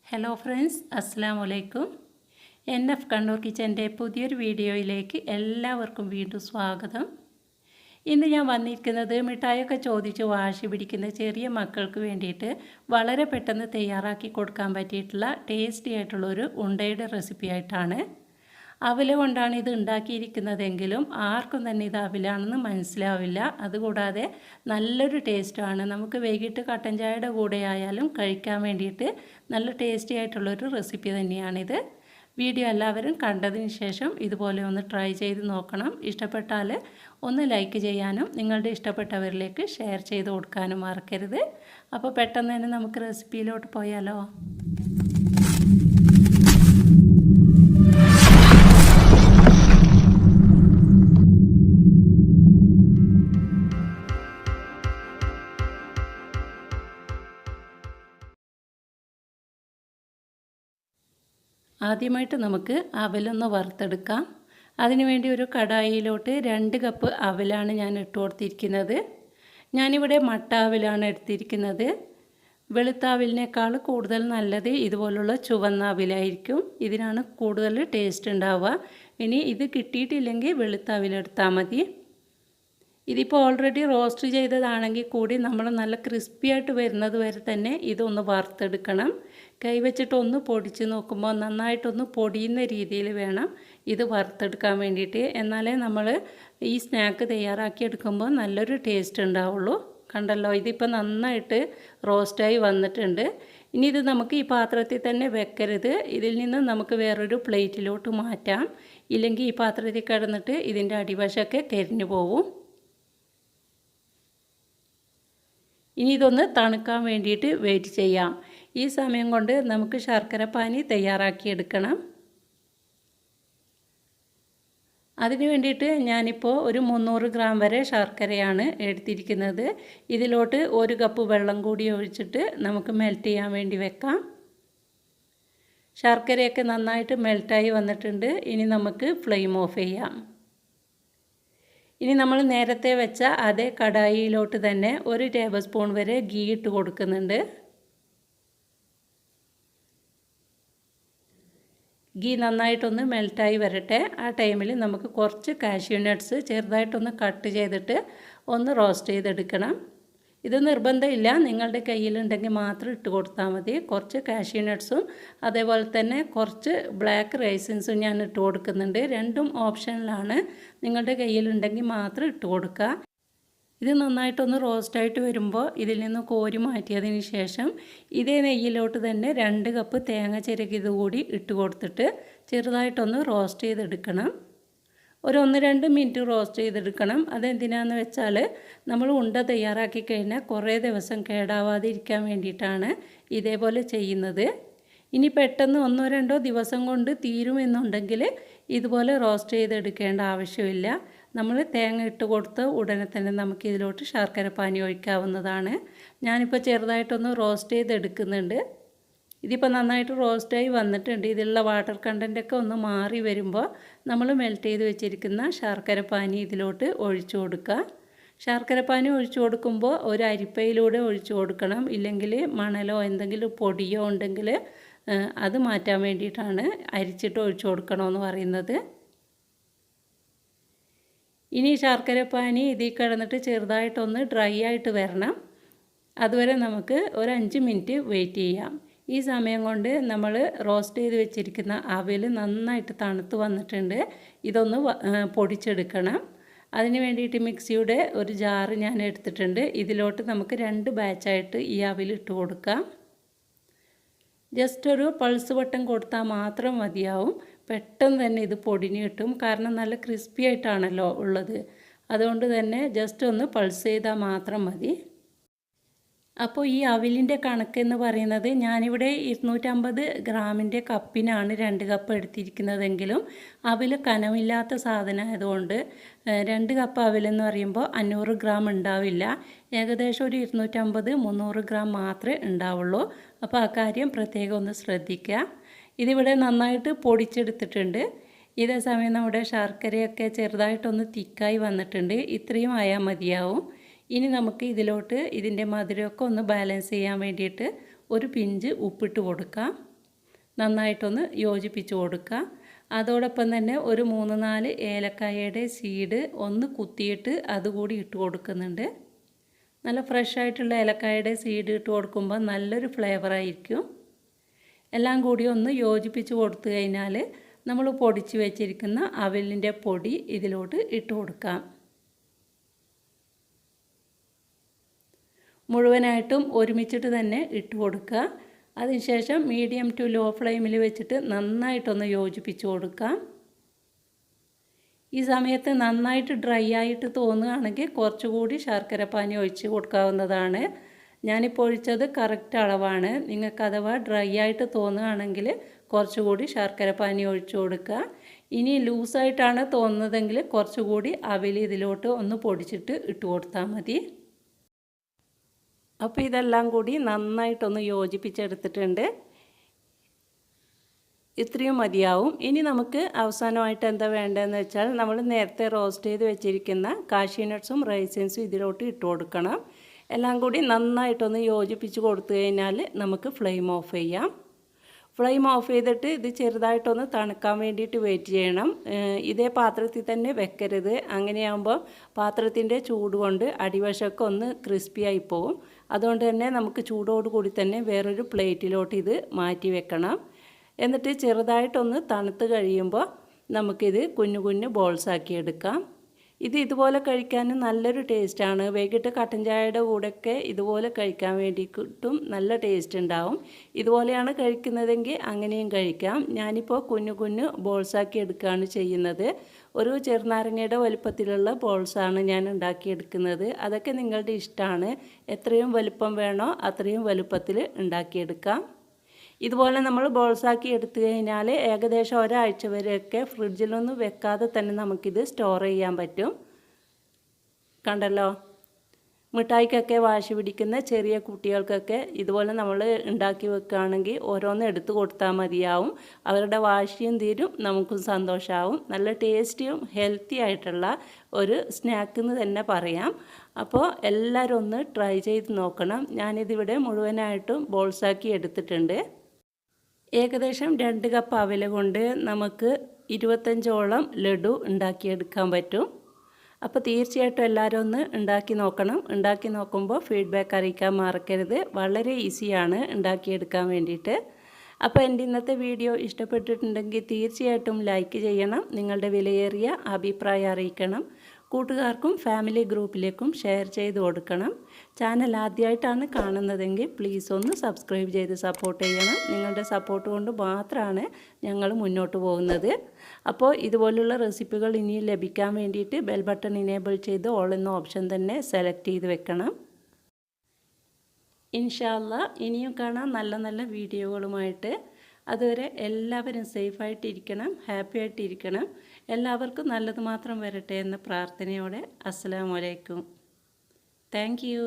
Hello friends, അസ്സലാമു അലൈക്കും. NF Kannur കിച്ചൻ്റെ പുതിയൊരു വീഡിയോയിലേക്ക് എല്ലാവർക്കും വീണ്ടും സ്വാഗതം. ഇന്ന് ഞാൻ വന്നിരിക്കുന്നത് മിഠായിയൊക്കെ ചോദിച്ച് വാശി പിടിക്കുന്ന ചെറിയ മക്കൾക്ക് വേണ്ടിയിട്ട് വളരെ പെട്ടെന്ന് തയ്യാറാക്കി കൊടുക്കാൻ പറ്റിയിട്ടുള്ള ടേസ്റ്റി ആയിട്ടുള്ളൊരു ഉണ്ടയുടെ റെസിപ്പി ആയിട്ടാണ്. അവൽ കൊണ്ടാണ് ഇത് ഉണ്ടാക്കിയിരിക്കുന്നതെങ്കിലും ആർക്കും തന്നെ ഇത് അവലാണെന്ന് മനസ്സിലാവില്ല. അതുകൂടാതെ നല്ലൊരു ടേസ്റ്റാണ്. നമുക്ക് വൈകിട്ട് കട്ടൻ ചായയുടെ കൂടെ ആയാലും കഴിക്കാൻ വേണ്ടിയിട്ട് നല്ല ടേസ്റ്റി ആയിട്ടുള്ളൊരു റെസിപ്പി തന്നെയാണിത്. വീഡിയോ എല്ലാവരും കണ്ടതിന് ശേഷം ഇതുപോലെ ഒന്ന് ട്രൈ ചെയ്ത് നോക്കണം. ഇഷ്ടപ്പെട്ടാൽ ഒന്ന് ലൈക്ക് ചെയ്യാനും നിങ്ങളുടെ ഇഷ്ടപ്പെട്ടവരിലേക്ക് ഷെയർ ചെയ്ത് കൊടുക്കാനും മറക്കരുത്. അപ്പോൾ പെട്ടെന്ന് തന്നെ നമുക്ക് റെസിപ്പിയിലോട്ട് പോയാലോ. ആദ്യമായിട്ട് നമുക്ക് അവലൊന്ന് വറുത്തെടുക്കാം. അതിനുവേണ്ടി ഒരു കടായിയിലോട്ട് 2 കപ്പ് അവലാണ് ഞാൻ ഇട്ട് കൊടുത്തിരിക്കുന്നത്. ഞാനിവിടെ മട്ട അവലാണ് എടുത്തിരിക്കുന്നത്. വെളുത്ത അവലിനേക്കാൾ കൂടുതൽ നല്ലത് ഇതുപോലുള്ള ചുവന്ന അവലായിരിക്കും. ഇതിനാണ് കൂടുതൽ ടേസ്റ്റ് ഉണ്ടാവുക. ഇനി ഇത് കിട്ടിയിട്ടില്ലെങ്കിൽ വെളുത്ത അവലെടുത്താൽ മതി. ഇതിപ്പോൾ ഓൾറെഡി റോസ്റ്റ് ചെയ്തതാണെങ്കിൽ കൂടി നമ്മൾ നല്ല ക്രിസ്പി ആയിട്ട് വരുന്നത് വരെ തന്നെ ഇതൊന്ന് വറുത്തെടുക്കണം. കൈവച്ചിട്ടൊന്ന് പൊടിച്ച് നോക്കുമ്പോൾ നന്നായിട്ടൊന്ന് പൊടിയുന്ന രീതിയിൽ വേണം ഇത് വറുത്തെടുക്കാൻ വേണ്ടിയിട്ട്. എന്നാലേ നമ്മൾ ഈ സ്നാക്ക് തയ്യാറാക്കിയെടുക്കുമ്പോൾ നല്ലൊരു ടേസ്റ്റ് ഉണ്ടാവുള്ളൂ. കണ്ടല്ലോ, ഇതിപ്പോൾ നന്നായിട്ട് റോസ്റ്റായി വന്നിട്ടുണ്ട്. ഇനി ഇത് നമുക്ക് ഈ പാത്രത്തിൽ തന്നെ വെക്കരുത്. ഇതിൽ നിന്ന് നമുക്ക് വേറൊരു പ്ലേറ്റിലോട്ട് മാറ്റാം. ഇല്ലെങ്കിൽ ഈ പാത്രത്തിൽ കിടന്നിട്ട് ഇതിൻ്റെ അടിവശമൊക്കെ കരിഞ്ഞു പോവും. ഇനി ഇതൊന്ന് തണുക്കാൻ വേണ്ടിയിട്ട് വെയിറ്റ് ചെയ്യാം. ഈ സമയം കൊണ്ട് നമുക്ക് ശർക്കര പാനി തയ്യാറാക്കിയെടുക്കണം. അതിന് വേണ്ടിയിട്ട് ഞാനിപ്പോൾ ഒരു 300 ഗ്രാം വരെ ശർക്കരയാണ് എടുത്തിരിക്കുന്നത്. ഇതിലോട്ട് 1 കപ്പ് വെള്ളം കൂടി ഒഴിച്ചിട്ട് നമുക്ക് മെൽറ്റ് ചെയ്യാൻ വേണ്ടി വെക്കാം. ശർക്കരയൊക്കെ നന്നായിട്ട് മെൽറ്റായി വന്നിട്ടുണ്ട്. ഇനി നമുക്ക് ഫ്ലെയിം ഓഫ് ചെയ്യാം. ഇനി നമ്മൾ നേരത്തെ വെച്ച അതേ കടായിയിലോട്ട് തന്നെ 1 ടേബിൾ സ്പൂൺ വരെ ഗീ ഇട്ട് കൊടുക്കുന്നുണ്ട്. ഗീ നന്നായിട്ടൊന്ന് മെൽറ്റായി വരട്ടെ. ആ ടൈമിൽ നമുക്ക് കുറച്ച് കാഷ്യൂ നട്ട്സ് ചെറുതായിട്ടൊന്ന് കട്ട് ചെയ്തിട്ട് ഒന്ന് റോസ്റ്റ് ചെയ്തെടുക്കണം. ഇത് നിർബന്ധമില്ല, നിങ്ങളുടെ കയ്യിലുണ്ടെങ്കിൽ മാത്രം ഇട്ട് കൊടുത്താൽ മതി. കുറച്ച് കാഷ്യൂ നട്ട്സും അതേപോലെ തന്നെ കുറച്ച് ബ്ലാക്ക് റൈസിൻസും ഞാൻ ഇട്ട് കൊടുക്കുന്നുണ്ട്. രണ്ടും ഓപ്ഷനിലാണ്. നിങ്ങളുടെ കയ്യിലുണ്ടെങ്കിൽ മാത്രം ഇട്ട് കൊടുക്കുക. ഇത് നന്നായിട്ടൊന്ന് റോസ്റ്റായിട്ട് വരുമ്പോൾ ഇതിൽ നിന്ന് കോരി മാറ്റിയതിന് ശേഷം ഇതേ നെയ്യിലോട്ട് തന്നെ 2 കപ്പ് തേങ്ങ ചിരകിയത് കൂടി ഇട്ട് കൊടുത്തിട്ട് ചെറുതായിട്ടൊന്ന് റോസ്റ്റ് ചെയ്തെടുക്കണം. ഒരു 1-2 മിനിറ്റ് റോസ്റ്റ് ചെയ്തെടുക്കണം. അതെന്തിനാന്ന് വെച്ചാൽ നമ്മൾ ഉണ്ട തയ്യാറാക്കി കഴിഞ്ഞാൽ കുറേ ദിവസം കേടാവാതിരിക്കാൻ വേണ്ടിയിട്ടാണ് ഇതേപോലെ ചെയ്യുന്നത്. ഇനി പെട്ടെന്ന് 1-2 ദിവസം കൊണ്ട് തീരുമെന്നുണ്ടെങ്കിൽ ഇതുപോലെ റോസ്റ്റ് ചെയ്തെടുക്കേണ്ട ആവശ്യമില്ല. നമ്മൾ തേങ്ങ ഇട്ട് കൊടുത്ത് ഉടനെ തന്നെ നമുക്ക് ഇതിലോട്ട് ശർക്കര പാനി ഒഴിക്കാവുന്നതാണ്. ഞാനിപ്പോൾ ചെറുതായിട്ടൊന്ന് റോസ്റ്റ് ചെയ്തെടുക്കുന്നുണ്ട്. ഇതിപ്പോൾ നന്നായിട്ട് റോസ്റ്റായി വന്നിട്ടുണ്ട്. ഇതിലുള്ള വാട്ടർ കണ്ടൻറ്റൊക്കെ ഒന്ന് മാറി വരുമ്പോൾ നമ്മൾ മെൽറ്റ് ചെയ്ത് വെച്ചിരിക്കുന്ന ശർക്കര പാനി ഇതിലോട്ട് ഒഴിച്ചു കൊടുക്കുക. ശർക്കര പാനി ഒഴിച്ചു കൊടുക്കുമ്പോൾ ഒരു അരിപ്പയിലൂടെ ഒഴിച്ചു കൊടുക്കണം. ഇല്ലെങ്കിൽ മണലോ എന്തെങ്കിലും പൊടിയോ ഉണ്ടെങ്കിൽ അത് മാറ്റാൻ വേണ്ടിയിട്ടാണ് അരിച്ചിട്ട് ഒഴിച്ചു കൊടുക്കണമെന്ന് പറയുന്നത്. ഇനി ശർക്കര പാനി ഇതിൽ കിടന്നിട്ട് ചെറുതായിട്ടൊന്ന് ഡ്രൈ ആയിട്ട് വരണം. അതുവരെ നമുക്ക് ഒരു 5 മിനിറ്റ് വെയിറ്റ് ചെയ്യാം. ഈ സമയം കൊണ്ട് നമ്മൾ റോസ്റ്റ് ചെയ്ത് വെച്ചിരിക്കുന്ന അവൽ നന്നായിട്ട് തണുത്ത് വന്നിട്ടുണ്ട്. ഇതൊന്ന് പൊടിച്ചെടുക്കണം. അതിന് വേണ്ടിയിട്ട് മിക്സിയുടെ ഒരു ജാറ് ഞാൻ എടുത്തിട്ടുണ്ട്. ഇതിലോട്ട് നമുക്ക് 2 ബാച്ചായിട്ട് ഈ അവൽ ഇട്ട് കൊടുക്കാം. ജസ്റ്റ് ഒരു പൾസ് ബട്ടൺ കൊടുത്താൽ മാത്രം മതിയാവും. പെട്ടെന്ന് തന്നെ ഇത് പൊടിഞ്ഞ് കിട്ടും. കാരണം നല്ല ക്രിസ്പി ആയിട്ടാണല്ലോ ഉള്ളത്. അതുകൊണ്ട് തന്നെ ജസ്റ്റ് ഒന്ന് പൾസ് ചെയ്താൽ മാത്രം മതി. അപ്പോൾ ഈ അവിലിൻ്റെ കണക്കെന്ന് പറയുന്നത് ഞാനിവിടെ 250 ഗ്രാമിൻ്റെ കപ്പിനാണ് 2 കപ്പ് എടുത്തിരിക്കുന്നതെങ്കിലും അവിൽ കനമില്ലാത്ത സാധനമായതുകൊണ്ട് 2 കപ്പ് അവിലെന്ന് പറയുമ്പോൾ 500 ഗ്രാം ഉണ്ടാവില്ല. ഏകദേശം ഒരു 250-300 ഗ്രാം മാത്രമേ ഉണ്ടാവുള്ളൂ. അപ്പോൾ ആ കാര്യം പ്രത്യേകം ഒന്ന് ശ്രദ്ധിക്കുക. ഇതിവിടെ നന്നായിട്ട് പൊടിച്ചെടുത്തിട്ടുണ്ട്. ഇതേ സമയം നമ്മുടെ ശർക്കരയൊക്കെ ചെറുതായിട്ടൊന്ന് തിക്കായി വന്നിട്ടുണ്ട്. ഇത്രയും ആയാൽ മതിയാവും. ഇനി നമുക്ക് ഇതിലോട്ട് ഇതിൻ്റെ മധുരമൊക്കെ ഒന്ന് ബാലൻസ് ചെയ്യാൻ വേണ്ടിയിട്ട് ഒരു പിഞ്ച് ഉപ്പിട്ട് കൊടുക്കാം. നന്നായിട്ടൊന്ന് യോജിപ്പിച്ച് കൊടുക്കുക. അതോടൊപ്പം തന്നെ ഒരു 3-4 ഏലക്കായയുടെ സീഡ് ഒന്ന് കുത്തിയിട്ട് അതുകൂടി ഇട്ട് കൊടുക്കുന്നുണ്ട്. നല്ല ഫ്രഷ് ആയിട്ടുള്ള ഏലക്കായയുടെ സീഡ് ഇട്ട് കൊടുക്കുമ്പോൾ നല്ലൊരു ഫ്ലേവറായിരിക്കും. എല്ലാം കൂടി ഒന്ന് യോജിപ്പിച്ച് കൊടുത്തു കഴിഞ്ഞാൽ നമ്മൾ പൊടിച്ച് വെച്ചിരിക്കുന്ന അവിലിൻ്റെ പൊടി ഇതിലോട്ട് ഇട്ട് കൊടുക്കാം. മുഴുവനായിട്ടും ഒരുമിച്ചിട്ട് തന്നെ ഇട്ട് കൊടുക്കുക. അതിനുശേഷം മീഡിയം ടു ലോ ഫ്ലെയിമിൽ വെച്ചിട്ട് നന്നായിട്ടൊന്ന് യോജിപ്പിച്ച് കൊടുക്കാം. ഈ സമയത്ത് നന്നായിട്ട് ഡ്രൈ ആയിട്ട് തോന്നുകയാണെങ്കിൽ കുറച്ചുകൂടി ശർക്കരപ്പാനി ഒഴിച്ച് കൊടുക്കാവുന്നതാണ്. ഞാനിപ്പോൾ ഒഴിച്ചത് കറക്റ്റ് അളവാണ്. നിങ്ങൾക്ക് അഥവാ ഡ്രൈ ആയിട്ട് തോന്നുകയാണെങ്കിൽ കുറച്ചുകൂടി ശർക്കരപ്പാനി ഒഴിച്ച് കൊടുക്കുക. ഇനി ലൂസായിട്ടാണ് തോന്നുന്നതെങ്കിൽ കുറച്ചുകൂടി അവിൽ ഇതിലോട്ട് ഒന്ന് പൊടിച്ചിട്ട് ഇട്ട് കൊടുത്താൽ മതി. അപ്പോൾ ഇതെല്ലാം കൂടി നന്നായിട്ടൊന്ന് യോജിപ്പിച്ചെടുത്തിട്ടുണ്ട്. ഇത്രയും മതിയാവും. ഇനി നമുക്ക് അവസാനമായിട്ട് എന്താ വേണ്ടതെന്ന് വെച്ചാൽ നമ്മൾ നേരത്തെ റോസ്റ്റ് ചെയ്ത് വെച്ചിരിക്കുന്ന കാഷ്യൂ നട്ട്സും റൈസിൻസും ഇതിലോട്ട് ഇട്ട് കൊടുക്കണം. എല്ലാം കൂടി നന്നായിട്ടൊന്ന് യോജിപ്പിച്ച് കൊടുത്തു കഴിഞ്ഞാൽ നമുക്ക് ഫ്ലെയിം ഓഫ് ചെയ്യാം. ഫ്ലെയിം ഓഫ് ചെയ്തിട്ട് ഇത് ചെറുതായിട്ടൊന്ന് തണുക്കാൻ വേണ്ടിയിട്ട് വെയിറ്റ് ചെയ്യണം. ഇതേ പാത്രത്തിൽ തന്നെ വെക്കരുത്. അങ്ങനെയാകുമ്പോൾ പാത്രത്തിൻ്റെ ചൂട് കൊണ്ട് അടിവശമൊക്കെ ഒന്ന് ക്രിസ്പി ആയി പോകും. അതുകൊണ്ട് തന്നെ നമുക്ക് ചൂടോട് കൂടി തന്നെ വേറൊരു പ്ലേറ്റിലോട്ട് ഇത് മാറ്റി വെക്കണം. എന്നിട്ട് ചെറുതായിട്ടൊന്ന് തണുത്ത് കഴിയുമ്പോൾ നമുക്കിത് കുഞ്ഞു കുഞ്ഞു ബോൾസാക്കി എടുക്കാം. ഇത് ഇതുപോലെ കഴിക്കാൻ നല്ലൊരു ടേസ്റ്റാണ്. വൈകിട്ട് കട്ടൻ ചായയുടെ കൂടെയൊക്കെ ഇതുപോലെ കഴിക്കാൻ വേണ്ടിയിട്ടും നല്ല ടേസ്റ്റ് ഉണ്ടാവും. ഇതുപോലെയാണ് കഴിക്കുന്നതെങ്കിൽ അങ്ങനെയും കഴിക്കാം. ഞാനിപ്പോൾ കുഞ്ഞു കുഞ്ഞു ബോൾസാക്കി എടുക്കുകയാണ് ചെയ്യുന്നത്. ഒരു ചെറുനാരങ്ങയുടെ വലുപ്പത്തിലുള്ള ബോൾസാണ് ഞാൻ ഉണ്ടാക്കിയെടുക്കുന്നത്. അതൊക്കെ നിങ്ങളുടെ ഇഷ്ടമാണ്. എത്രയും വലുപ്പം വേണോ അത്രയും വലുപ്പത്തിൽ ഉണ്ടാക്കിയെടുക്കാം. ഇതുപോലെ നമ്മൾ ബോൾസാക്കി എടുത്തു കഴിഞ്ഞാൽ ഏകദേശം ഒരാഴ്ച വരെയൊക്കെ ഫ്രിഡ്ജിലൊന്നും വെക്കാതെ തന്നെ നമുക്കിത് സ്റ്റോർ ചെയ്യാൻ പറ്റും. കണ്ടല്ലോ, മിഠായിക്കൊക്കെ വാശി പിടിക്കുന്ന ചെറിയ കുട്ടികൾക്കൊക്കെ ഇതുപോലെ നമ്മൾ ഉണ്ടാക്കി വെക്കുകയാണെങ്കിൽ ഓരോന്ന് എടുത്തു കൊടുത്താൽ മതിയാവും. അവരുടെ വാശിയും തീരും, നമുക്കും സന്തോഷമാവും. നല്ല ടേസ്റ്റിയും ഹെൽത്തി ആയിട്ടുള്ള ഒരു സ്നാക്ക് എന്ന് തന്നെ പറയാം. അപ്പോൾ എല്ലാവരും ഒന്ന് ട്രൈ ചെയ്ത് നോക്കണം. ഞാനിതിവിടെ മുഴുവനായിട്ടും ബോൾസാക്കി എടുത്തിട്ടുണ്ട്. ഏകദേശം 2 കപ്പ് അവിൽ കൊണ്ട് നമുക്ക് 25ഓളം ലഡു ഉണ്ടാക്കിയെടുക്കാൻ പറ്റും. അപ്പോൾ തീർച്ചയായിട്ടും എല്ലാവരും ഒന്ന് ഉണ്ടാക്കി നോക്കണം. ഉണ്ടാക്കി നോക്കുമ്പോൾ ഫീഡ്ബാക്ക് അറിയിക്കാൻ മറക്കരുത്. വളരെ ഈസിയാണ് ഉണ്ടാക്കിയെടുക്കാൻ വേണ്ടിയിട്ട്. അപ്പോൾ എൻ്റെ ഇന്നത്തെ വീഡിയോ ഇഷ്ടപ്പെട്ടിട്ടുണ്ടെങ്കിൽ തീർച്ചയായിട്ടും ലൈക്ക് ചെയ്യണം. നിങ്ങളുടെ വിലയേറിയ അഭിപ്രായം അറിയിക്കണം. കൂട്ടുകാർക്കും ഫാമിലി ഗ്രൂപ്പിലേക്കും ഷെയർ ചെയ്ത് കൊടുക്കണം. ചാനൽ ആദ്യമായിട്ടാണ് കാണുന്നതെങ്കിൽ പ്ലീസ് ഒന്ന് സബ്സ്ക്രൈബ് ചെയ്ത് സപ്പോർട്ട് ചെയ്യണം. നിങ്ങളുടെ സപ്പോർട്ട് കൊണ്ട് മാത്രമാണ് ഞങ്ങൾ മുന്നോട്ട് പോകുന്നത്. അപ്പോൾ ഇതുപോലുള്ള റെസിപ്പികൾ ഇനിയും ലഭിക്കാൻ വേണ്ടിയിട്ട് ബെൽ ബട്ടൺ ഇനേബിൾ ചെയ്ത് ഓൾ എന്ന ഓപ്ഷൻ തന്നെ സെലക്ട് ചെയ്ത് വെക്കണം. ഇൻഷാ അല്ലാഹ് ഇനിയും കാണാം നല്ല നല്ല വീഡിയോകളുമായിട്ട്. അതുവരെ എല്ലാവരും സേഫായിട്ടിരിക്കണം, ഹാപ്പി ആയിട്ടിരിക്കണം. എല്ലാവർക്കും നല്ലത് മാത്രം വരട്ടെ എന്ന പ്രാർത്ഥനയോടെ അസ്സലാമു അലൈക്കും. Thank you.